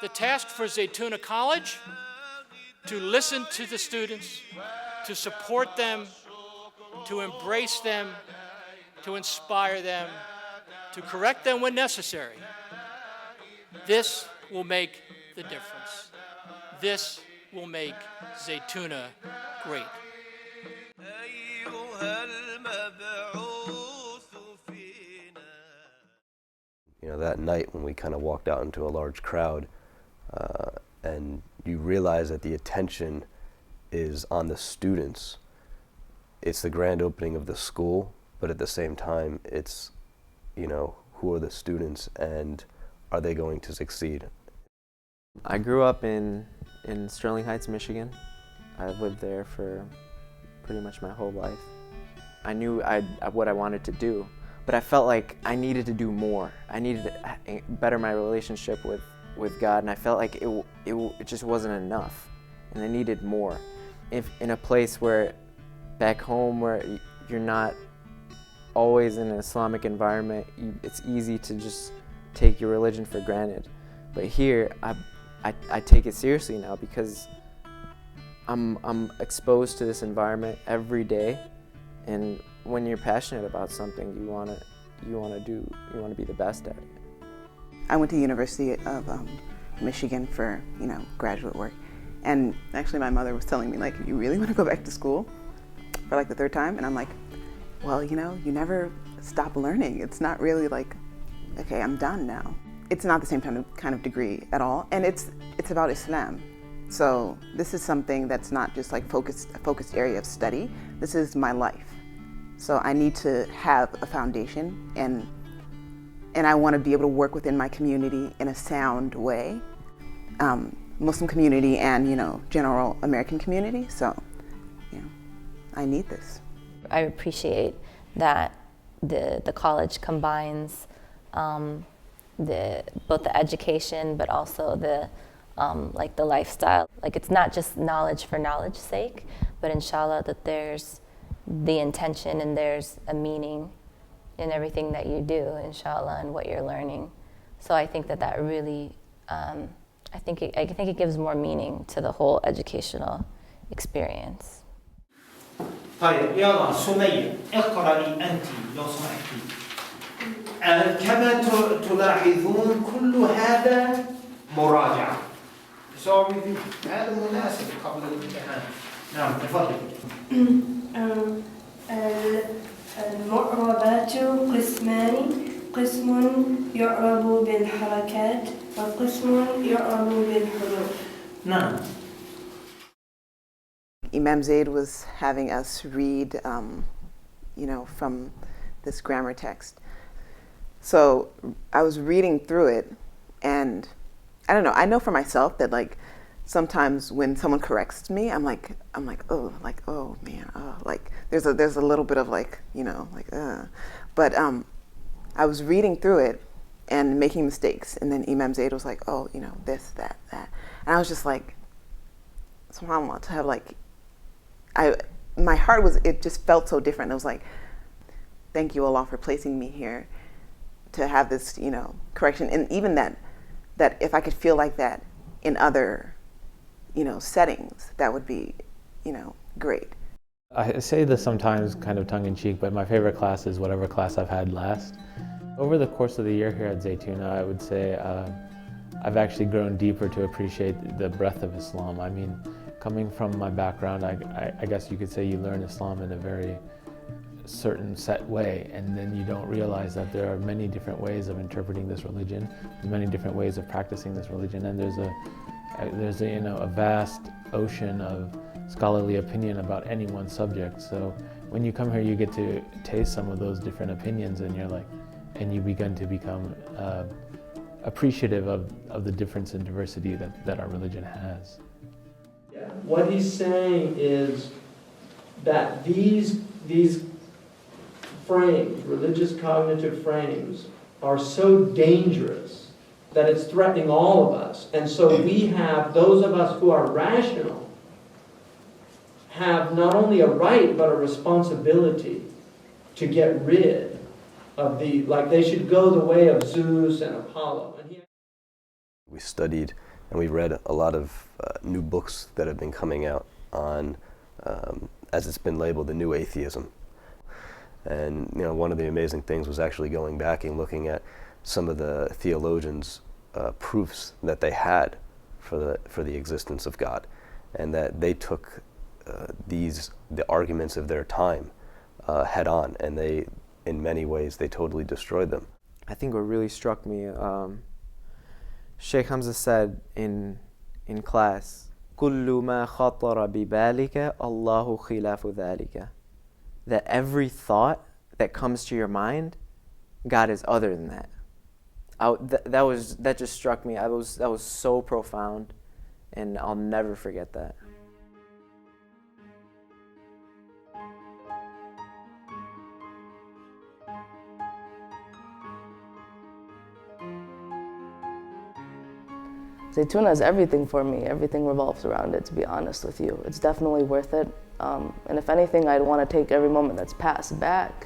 The task for Zaytuna College, to listen to the students, to support them, to embrace them, to inspire them, to correct them when necessary. This will make the difference. This will make Zaytuna great. You know, that night when we kind of walked out into a large crowd, and you realize that the attention is on the students. It's the grand opening of the school, but at the same time, it's, you know, who are the students and are they going to succeed? I grew up in Sterling Heights, Michigan. I lived there for pretty much my whole life. I knew what I wanted to do, but I felt like I needed to do more. I needed to better my relationship with God, and I felt like it just wasn't enough, and I needed more. If in a place where, back home, where you're not always in an Islamic environment, it's easy to just take your religion for granted. But here, I take it seriously now because I'm exposed to this environment every day, and when you're passionate about something, you want to be the best at it. I went to the University of Michigan for, graduate work. And actually my mother was telling me, like, you really want to go back to school for like the third time? And I'm like, well, you never stop learning. It's not really like, okay, I'm done now. It's not the same kind of degree at all. And it's about Islam. So this is something that's not just like a focused area of study. This is my life. So I need to have a foundation, and I want to be able to work within my community in a sound way, Muslim community and, general American community. So, I need this. I appreciate that the college combines both the education, but also the lifestyle. Like, it's not just knowledge for knowledge's sake, but inshallah that there's the intention and there's a meaning in everything that you do, inshallah, and what you're learning. So I think that really, I think it gives more meaning to the whole educational experience. طيب يلا سمية اقرأي أنت لو سمحتي. كما تلاحظون كل هذا مراجعة. هذا مناسب قبل الامتحان. نعم تفضلي. المعربات قسمان، قسم يعرب بالحركات وقسم يعرب بالحروف. نعم. Imam Zaid was having us read, from this grammar text. So I was reading through it, and I don't know. I know for myself that like sometimes when someone corrects me, I'm like oh man, like there's a little bit of but I was reading through it and making mistakes, and then Imam Zaid was like, oh, this, that, and I was just like, subhanAllah, to have like, my heart it just felt so different. I was like, thank you, Allah, for placing me here to have this, correction. And even that if I could feel like that in other, settings, that would be, great. I say this sometimes kind of tongue-in-cheek, but my favorite class is whatever class I've had last. Over the course of the year here at Zaytuna, I would say I've actually grown deeper to appreciate the breadth of Islam. I mean, coming from my background, I guess you could say you learn Islam in a very certain set way, and then you don't realize that there are many different ways of interpreting this religion, there's many different ways of practicing this religion, and there's a vast ocean of scholarly opinion about any one subject. So when you come here, you get to taste some of those different opinions, and you're like, and you begin to become appreciative of the difference and diversity that our religion has. Yeah. What he's saying is that these frames, religious cognitive frames, are so dangerous that it's threatening all of us. And so we have, those of us who are rational, have not only a right but a responsibility to get rid of like they should go the way of Zeus and Apollo. We studied and we read a lot of new books that have been coming out on, as it's been labeled, the new atheism. And one of the amazing things was actually going back and looking at some of the theologians' proofs that they had for the existence of God, and that they took the arguments of their time head on, and they, in many ways, they totally destroyed them. I think what really struck me, Shaykh Hamza said in class, كُلُّ مَا خَطَرَ بِبَالِكَ اللَّهُ خِلَافُ ذَلِكَ. That every thought that comes to your mind, God is other than that. That just struck me. That was so profound, and I'll never forget that. Zaytuna is everything for me. Everything revolves around it, to be honest with you. It's definitely worth it. And if anything, I'd want to take every moment that's passed back